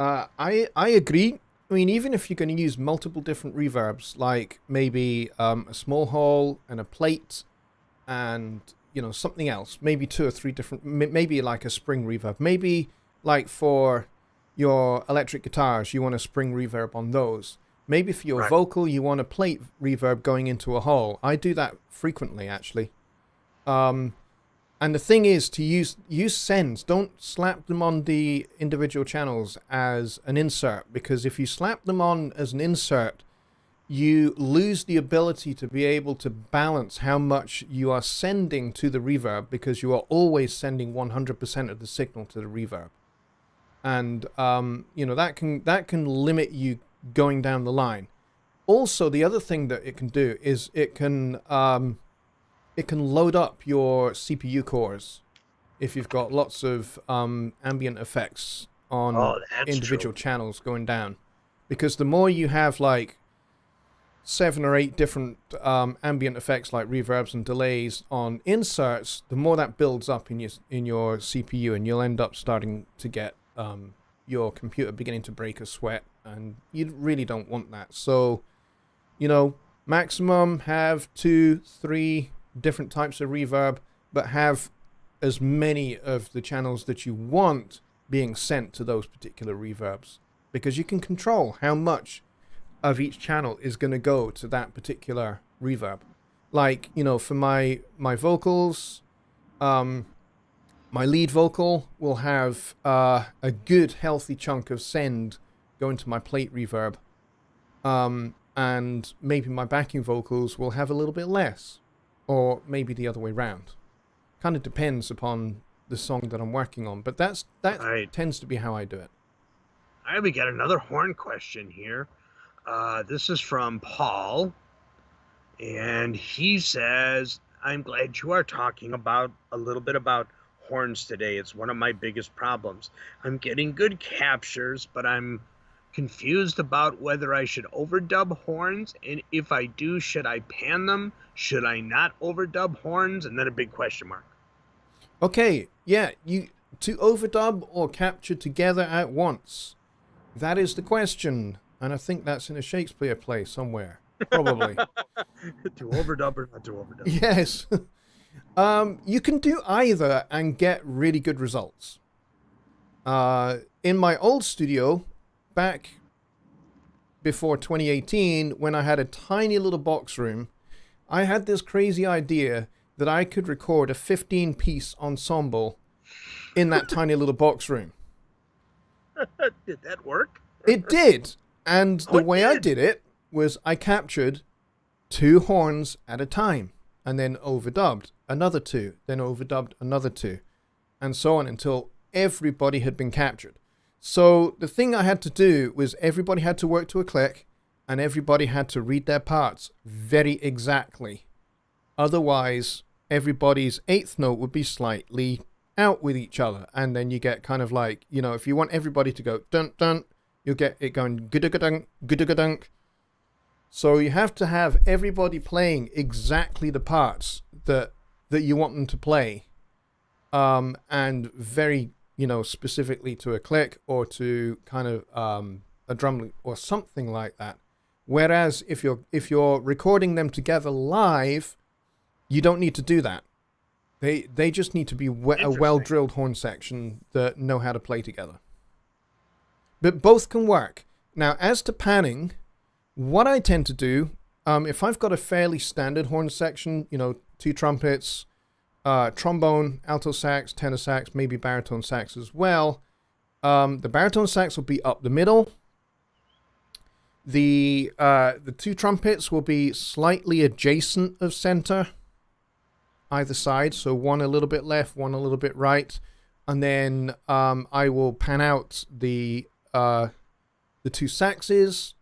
I agree. I mean, even if you're going to use multiple different reverbs, like maybe a small hole and a plate and, something else, maybe 2 or 3 different, maybe like a spring reverb, maybe like for your electric guitars, you want a spring reverb on those. Maybe for your vocal, you want a plate reverb going into a hole. I do that frequently, actually. And the thing is to use sends. Don't slap them on the individual channels as an insert, because if you slap them on as an insert, you lose the ability to be able to balance how much you are sending to the reverb, because you are always sending 100% of the signal to the reverb. And that can limit you going down the line. Also, the other thing that it can do is it can load up your CPU cores if you've got lots of ambient effects on individual channels going down. Because the more you have like 7 or 8 different ambient effects like reverbs and delays on inserts, the more that builds up in your CPU, and you'll end up starting to get your computer beginning to break a sweat, and you really don't want that. So, maximum have 2, 3 different types of reverb, but have as many of the channels that you want being sent to those particular reverbs, because you can control how much of each channel is going to go to that particular reverb. Like, for my vocals, My lead vocal will have a good, healthy chunk of send going to my plate reverb. And maybe my backing vocals will have a little bit less. Or maybe the other way round. Kind of depends upon the song that I'm working on. But that Right. tends to be how I do it. All right, we got another horn question here. This is from Paul. And he says, I'm glad you are talking about a little bit about horns today. It's one of my biggest problems. I'm getting good captures, but I'm confused about whether I should overdub horns. And if I do, should I pan them? Should I not overdub horns? And then a big question mark. Okay, yeah, to overdub or capture together at once. That is the question. And I think that's in a Shakespeare play somewhere. Probably. To overdub or not to overdub? Yes. You can do either and get really good results. In my old studio, back before 2018, when I had a tiny little box room, I had this crazy idea that I could record a 15-piece ensemble in that tiny little box room. Did that work? It did. And the way I did it was I captured 2 horns at a time and then overdubbed another 2, then overdubbed another 2, and so on until everybody had been captured. So the thing I had to do was everybody had to work to a click and everybody had to read their parts very exactly. Otherwise, everybody's 8th note would be slightly out with each other. And then you get kind of like, if you want everybody to go dun dun, you'll get it going good-a-ga-dunk, good-a-ga-dunk. So you have to have everybody playing exactly the parts that you want them to play, and very, specifically to a click or to kind of a drum loop or something like that. Whereas if you're recording them together live, you don't need to do that. They just need to be a well-drilled horn section that know how to play together. But both can work. Now, as to panning, what I tend to do, if I've got a fairly standard horn section, 2 trumpets, trombone, alto sax, tenor sax, maybe baritone sax as well, the baritone sax will be up the middle. The 2 trumpets will be slightly adjacent of center, either side, so one a little bit left, one a little bit right, and then I will pan out the 2 saxes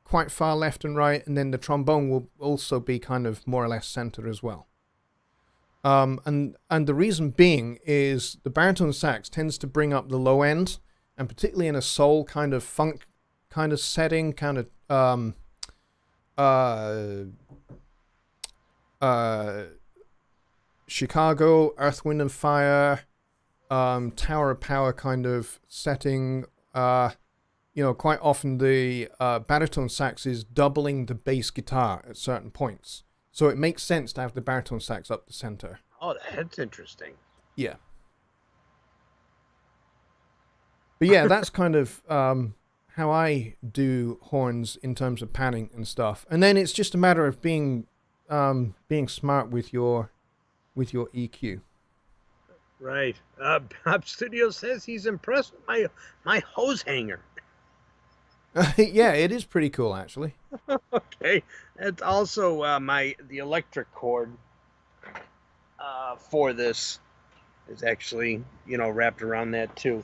quite far left and right, and then the trombone will also be kind of more or less center as well. And the reason being is the baritone sax tends to bring up the low end, and particularly in a soul kind of funk kind of setting, kind of Chicago, Earth, Wind and Fire, Tower of Power kind of setting. Quite often the baritone sax is doubling the bass guitar at certain points. So it makes sense to have the baritone sax up the center. Oh, that's interesting. Yeah. But yeah, that's kind of how I do horns in terms of panning and stuff. And then it's just a matter of being smart with your EQ. Right. Bob Studio says he's impressed with my hose hanger. Yeah, it is pretty cool, actually. Okay. It's also the electric cord for this is actually, wrapped around that too.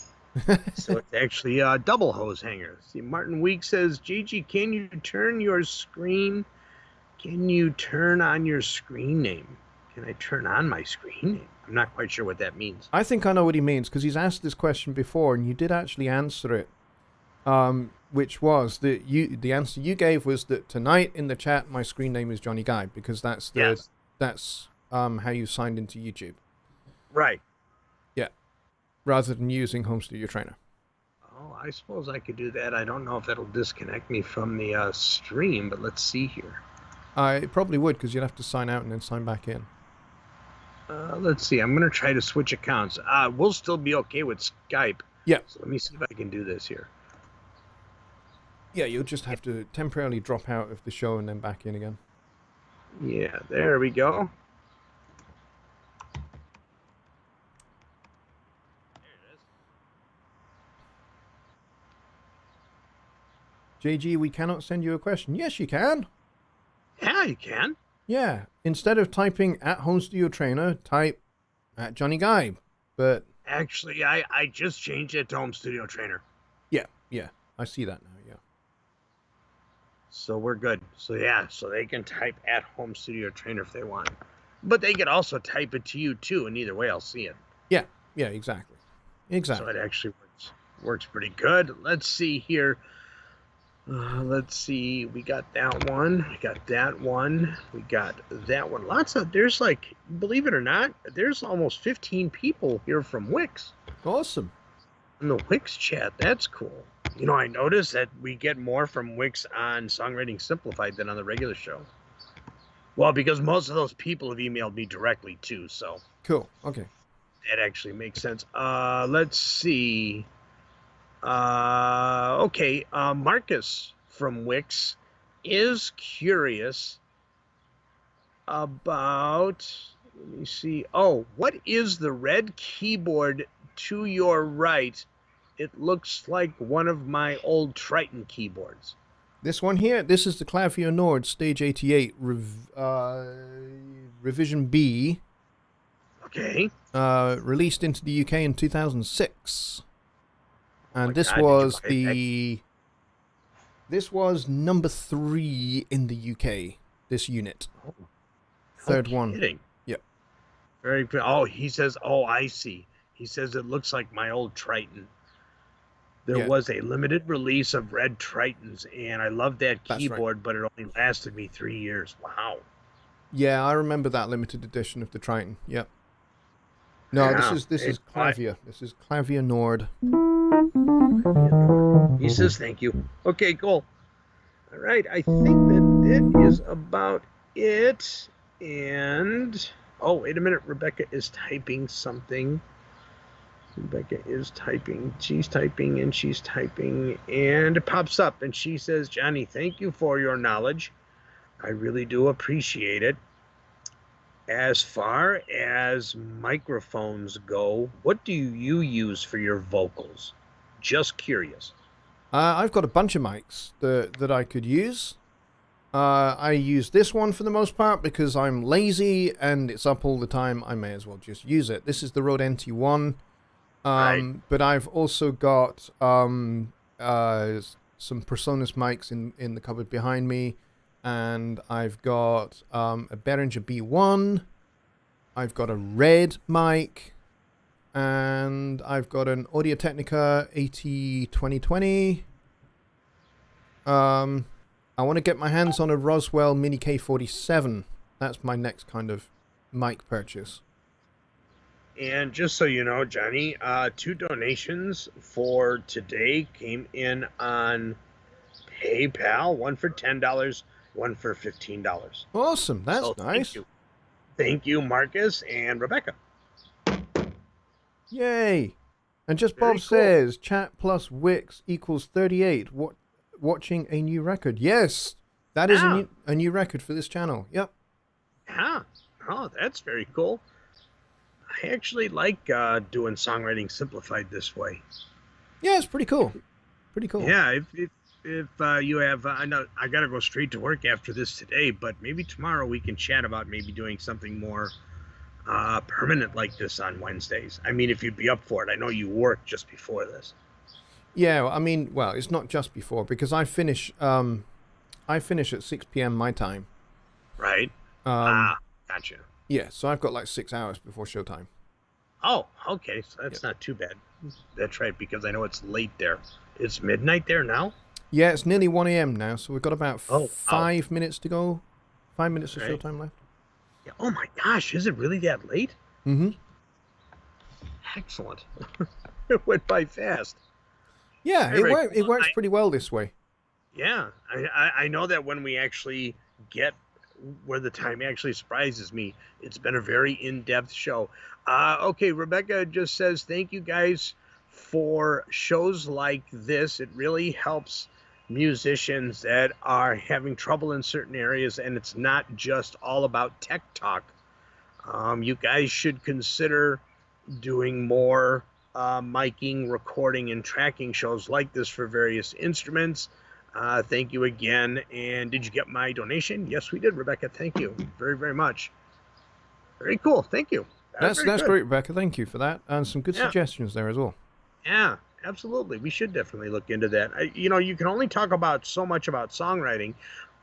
So it's actually a double hose hanger. See, Martin Week says, Gigi, can you turn on your screen name? Can I turn on my screen name? I'm not quite sure what that means. I think I know what he means, because he's asked this question before, and you did actually answer it. Which was that the answer you gave was that tonight in the chat my screen name is Jonny Guy, because that's how you signed into YouTube. Right. Yeah. Rather than using Home Studio Trainer. Oh, I suppose I could do that. I don't know if that'll disconnect me from the stream, but let's see here. It probably would, because you'd have to sign out and then sign back in. Let's see. I'm going to try to switch accounts. We'll still be okay with Skype. Yeah. So let me see if I can do this here. Yeah, you'll just have to temporarily drop out of the show and then back in again. Yeah, there we go. JG, we cannot send you a question. Yes, you can. Yeah, you can. Yeah. Instead of typing at Home Studio Trainer, type at Jonny Guy. But Actually, I just changed it to Home Studio Trainer. yeah, I see that now. Yeah. So we're good. So yeah, so they can type at Home Studio Trainer if they want. But they could also type it to you too, and either way I'll see it. Yeah, exactly. So it actually works pretty good. Let's see here. Let's see. We got that one. We got that one. We got that one. There's like, believe it or not, there's almost 15 people here from Wix. Awesome. In the Wix chat. That's cool. You know, I noticed that we get more from Wix on Songwriting Simplified than on the regular show. Well, because most of those people have emailed me directly too, so. Cool. Okay. That actually makes sense. Let's see. Okay, Marcus from Wix is curious about, let me see. Oh, what is the red keyboard to your right? It looks like one of my old Triton keyboards. This one here, this is the Clavier Nord Stage 88 Revision B. Okay. Released into the UK in 2006. And this was number 3 in the UK, this unit. Oh, Third no one. Kidding. Yep. Very good. Oh, he says, oh, I see. He says it looks like my old Triton. There was a limited release of red Tritons, and I love that keyboard, but it only lasted me 3 years. Wow. Yeah, I remember that limited edition of the Triton. Yep. No, Yeah, this is Clavier. This is Clavier Nord. He says thank you. Okay, cool. All right, I think that is about it. And oh, wait a minute, Rebecca is typing something. Rebecca is typing. She's typing and she's typing, and it pops up, and she says, "Jonny, thank you for your knowledge. I really do appreciate it. As far as microphones go, what do you use for your vocals? Just curious." I've got a bunch of mics that I could use. I use this one for the most part because I'm lazy and it's up all the time. I may as well just use it. This is the Rode NT1. Right. But I've also got some Presonus mics in the cupboard behind me. And I've got a Behringer B1. I've got a red mic. And I've got an Audio-Technica AT2020. I want to get my hands on a Roswell Mini K47. That's my next kind of mic purchase. And just so you know, Jonny, 2 donations for today came in on PayPal. One for $10, one for $15. Awesome. That's nice. Thank you, Marcus and Rebecca. Yay. And just Very Bob cool. says, chat plus Wix equals 38. Watching a new record. Yes. That is a new record for this channel. Yep. Yeah. Oh, that's very cool. I actually like doing Songwriting Simplified this way. Yeah, it's pretty cool. Pretty cool. Yeah, if you have, I know I got to go straight to work after this today, but maybe tomorrow we can chat about maybe doing something more permanent like this on Wednesdays. I mean, if you'd be up for it. I know you work just before this. Yeah, I mean, well, it's not just before because I finish at 6 p.m. my time. Right. Gotcha. Yeah, so I've got like 6 hours before showtime. Oh, okay. So that's not too bad. That's right, because I know it's late there. It's midnight there now? Yeah, it's nearly 1 a.m. now, so we've got about 5 wow. minutes to go. 5 minutes of Right. showtime left. Yeah. Oh my gosh, is it really that late? Mm-hmm. Excellent. It went by fast. Yeah, it works pretty well this way. Yeah, I know that when we actually get where the time actually surprises me, it's been a very in-depth show. Okay, Rebecca just says, thank you guys for shows like this. It really helps musicians that are having trouble in certain areas, and it's not just all about tech talk. You guys should consider doing more miking, recording, and tracking shows like this for various instruments. Thank you again. And did you get my donation? Yes, we did, Rebecca. Thank you very, very much. Very cool. Thank you. That's Very good. great, Rebecca. Thank you for that, and some good Yeah. suggestions there as well. Yeah, absolutely. We should definitely look into that. You can only talk about so much about songwriting,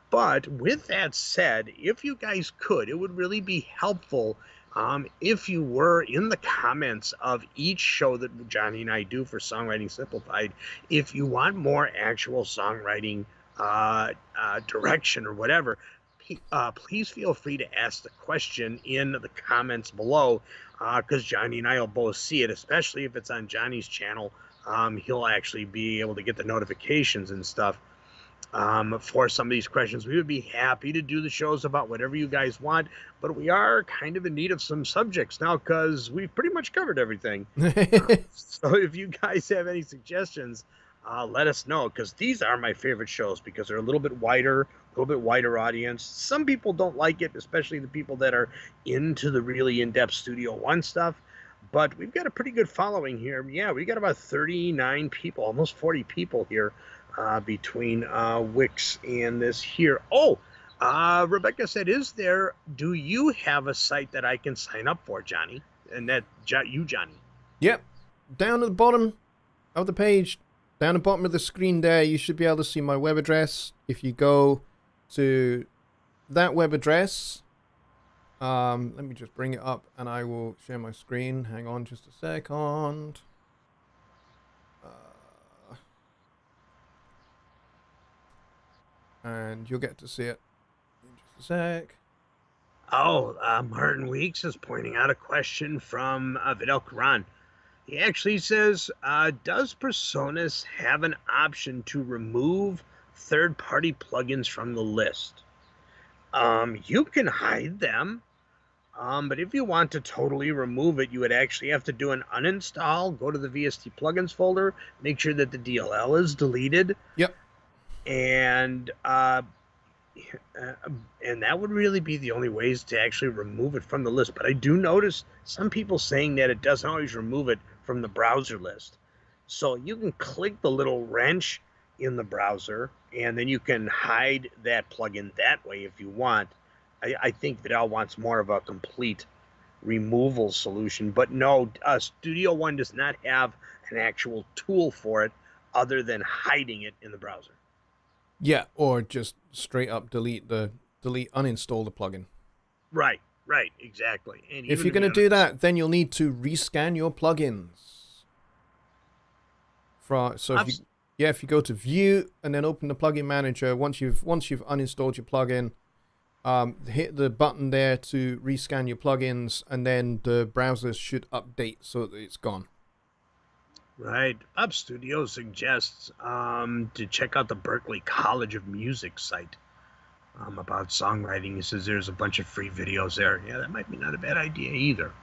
but with that said, if you guys could, it would really be helpful if you were in the comments of each show that Johnny and I do for Songwriting Simplified, if you want more actual songwriting direction or whatever, please feel free to ask the question in the comments below, because Johnny and I will both see it, especially if it's on Johnny's channel. He'll actually be able to get the notifications and stuff for some of these questions. We would be happy to do the shows about whatever you guys want, but we are kind of in need of some subjects now because we've pretty much covered everything. So if you guys have any suggestions, let us know, because these are my favorite shows because they're a little bit wider audience. Some people don't like it, especially the people that are into the really in-depth Studio One stuff, but we've got a pretty good following here. Yeah, we got about 39 people, almost 40 people here between Wix and this here. Oh, Rebecca said, do you have a site that I can sign up for, Johnny? And that, Johnny. Yep. Down at the bottom of the page, down the bottom of the screen there, you should be able to see my web address. If you go to that web address, let me just bring it up and I will share my screen. Hang on just a second. And you'll get to see it in just a sec. Oh, Martin Weeks is pointing out a question from Vidal Quran. He actually says, does Presonus have an option to remove third-party plugins from the list? You can hide them, but if you want to totally remove it, you would actually have to do an uninstall, go to the VST plugins folder, make sure that the DLL is deleted. Yep. And that would really be the only ways to actually remove it from the list. But I do notice some people saying that it doesn't always remove it from the browser list. So you can click the little wrench in the browser, and then you can hide that plugin that way if you want. I think Vidal wants more of a complete removal solution. But no, Studio One does not have an actual tool for it other than hiding it in the browser. Yeah, or just straight up uninstall the plugin. Right, exactly. And if you're going to do that, then you'll need to rescan your plugins. If you go to View and then open the plugin manager, once you've uninstalled your plugin, hit the button there to rescan your plugins, and then the browser should update so that it's gone. Right. Up Studio suggests to check out the Berklee College of Music site about songwriting. He says there's a bunch of free videos there. Yeah, that might be not a bad idea either.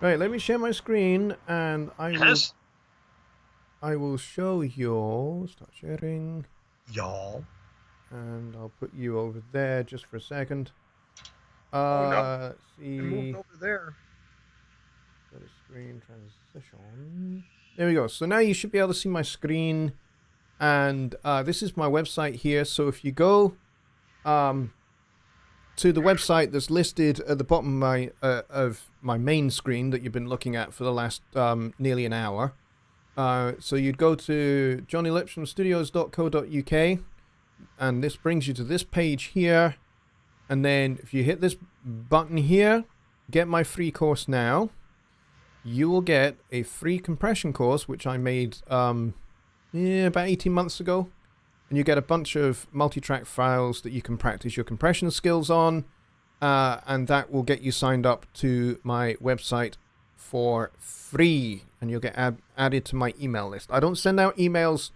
Right, let me share my screen, and I will show you. Start sharing. Y'all. And I'll put you over there just for a second. Let's see. I moved over there. Go to screen transition. There we go. So now you should be able to see my screen, and this is my website here. So if you go to the website that's listed at the bottom of my main screen that you've been looking at for the last nearly an hour, so you'd go to jonnylipshamstudios.co.uk, and this brings you to this page here, and then if you hit this button here, get my free course now, you will get a free compression course, which I made about 18 months ago. And you get a bunch of multi-track files that you can practice your compression skills on. And that will get you signed up to my website for free. And you'll get added to my email list. I don't send out emails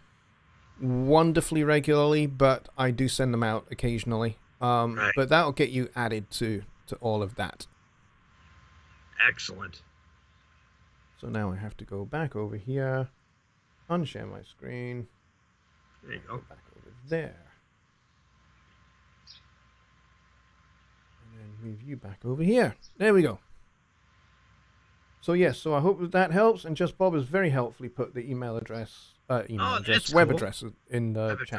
wonderfully regularly, but I do send them out occasionally. Right. But that'll get you added to all of that. Excellent. So now I have to go back over here, unshare my screen. There you go. Back over there. And then move you back over here. There we go. So yes, so I hope that helps. And Just Bob has very helpfully put the web address in the web chat.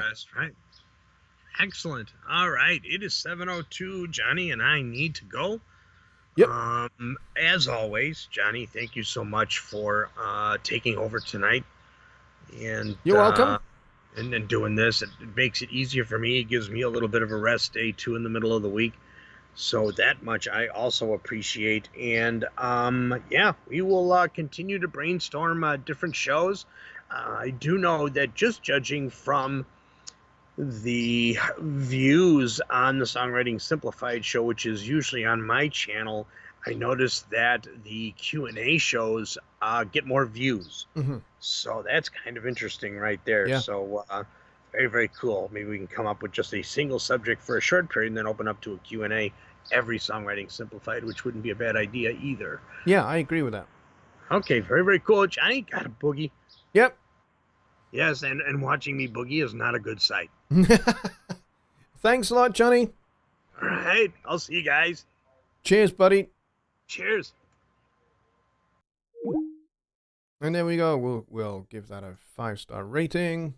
address, right? Excellent. All right. It is 7:02. Johnny and I need to go. Yep. As always, Johnny, thank you so much for taking over tonight. And You're welcome. And then doing this, it makes it easier for me. It gives me a little bit of a rest day too in the middle of the week. So that much I also appreciate. And yeah, we will continue to brainstorm different shows. I do know that just judging from the views on the Songwriting Simplified show, which is usually on my channel, I noticed that the Q&A shows get more views. Mm-hmm. So that's kind of interesting right there. Yeah. So very, very cool. Maybe we can come up with just a single subject for a short period and then open up to a Q&A every Songwriting Simplified, which wouldn't be a bad idea either. Yeah, I agree with that. Okay, very, very cool. Johnny, got a boogie. Yep. Yes, and watching me boogie is not a good sight. Thanks a lot, Johnny. All right, I'll see you guys. Cheers, buddy. Cheers. And there we go. We'll give that a 5-star rating.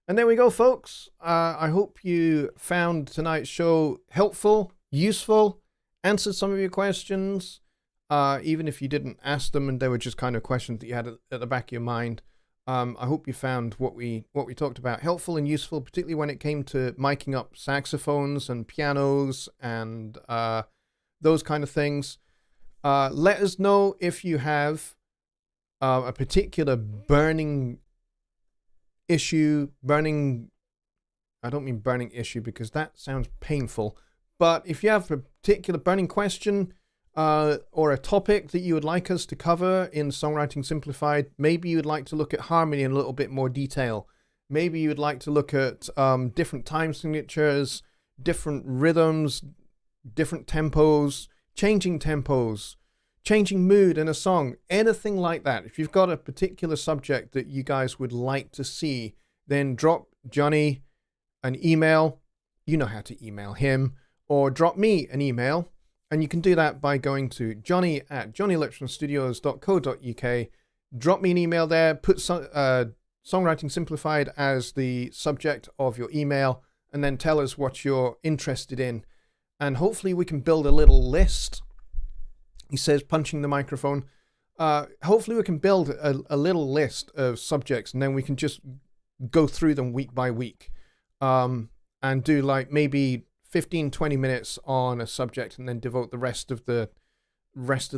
And there we go, folks. I hope you found tonight's show helpful, useful, answered some of your questions, even if you didn't ask them and they were just kind of questions that you had at the back of your mind. I hope you found what we talked about helpful and useful, particularly when it came to miking up saxophones and pianos and those kind of things. Let us know if you have a particular burning issue, I don't mean burning issue because that sounds painful, but if you have a particular burning question or a topic that you would like us to cover in Songwriting Simplified, maybe you'd like to look at harmony in a little bit more detail. Maybe you'd like to look at different time signatures, different rhythms, different tempos, changing mood in a song, anything like that. If you've got a particular subject that you guys would like to see, then drop Johnny an email. You know how to email him, or drop me an email. And you can do that by going to johnny@johnnylipshamstudios.co.uk. Drop me an email there, put Songwriting Simplified as the subject of your email, and then tell us what you're interested in. And hopefully we can build a little list. He says, punching the microphone. Hopefully we can build a little list of subjects, and then we can just go through them week by week and do like maybe 15-20 minutes on a subject and then devote the rest of the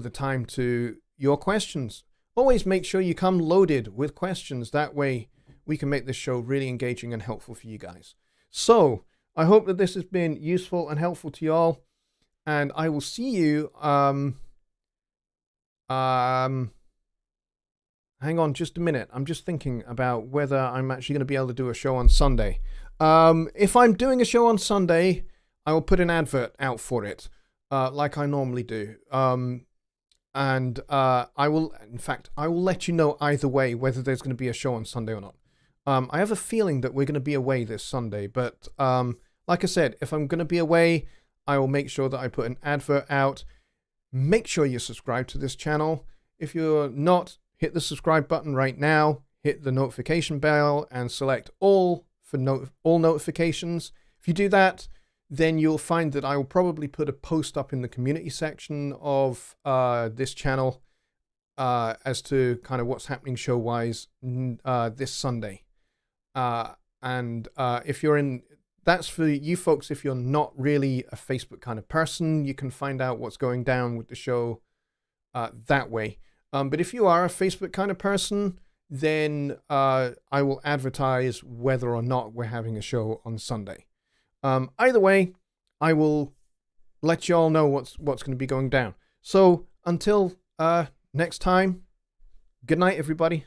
time to your questions. Always make sure you come loaded with questions. That way we can make this show really engaging and helpful for you guys. So I hope that this has been useful and helpful to you all, and I will see you hang on just a minute. I'm just thinking about whether I'm actually going to be able to do a show on Sunday. If I'm doing a show on Sunday, I will put an advert out for it, like I normally do. And I will let you know either way whether there's going to be a show on Sunday or not. I have a feeling that we're going to be away this Sunday, but like I said, if I'm going to be away, I will make sure that I put an advert out. Make sure you subscribe to this channel. If you're not, hit the subscribe button right now, hit the notification bell, and select all for all notifications. If you do that, then you'll find that I will probably put a post up in the community section of this channel as to kind of what's happening show-wise this Sunday. And if you're in... That's for you folks if you're not really a Facebook kind of person. You can find out what's going down with the show that way. But if you are a Facebook kind of person, then I will advertise whether or not we're having a show on Sunday. Either way, I will let you all know what's going to be going down. So until next time, good night, everybody.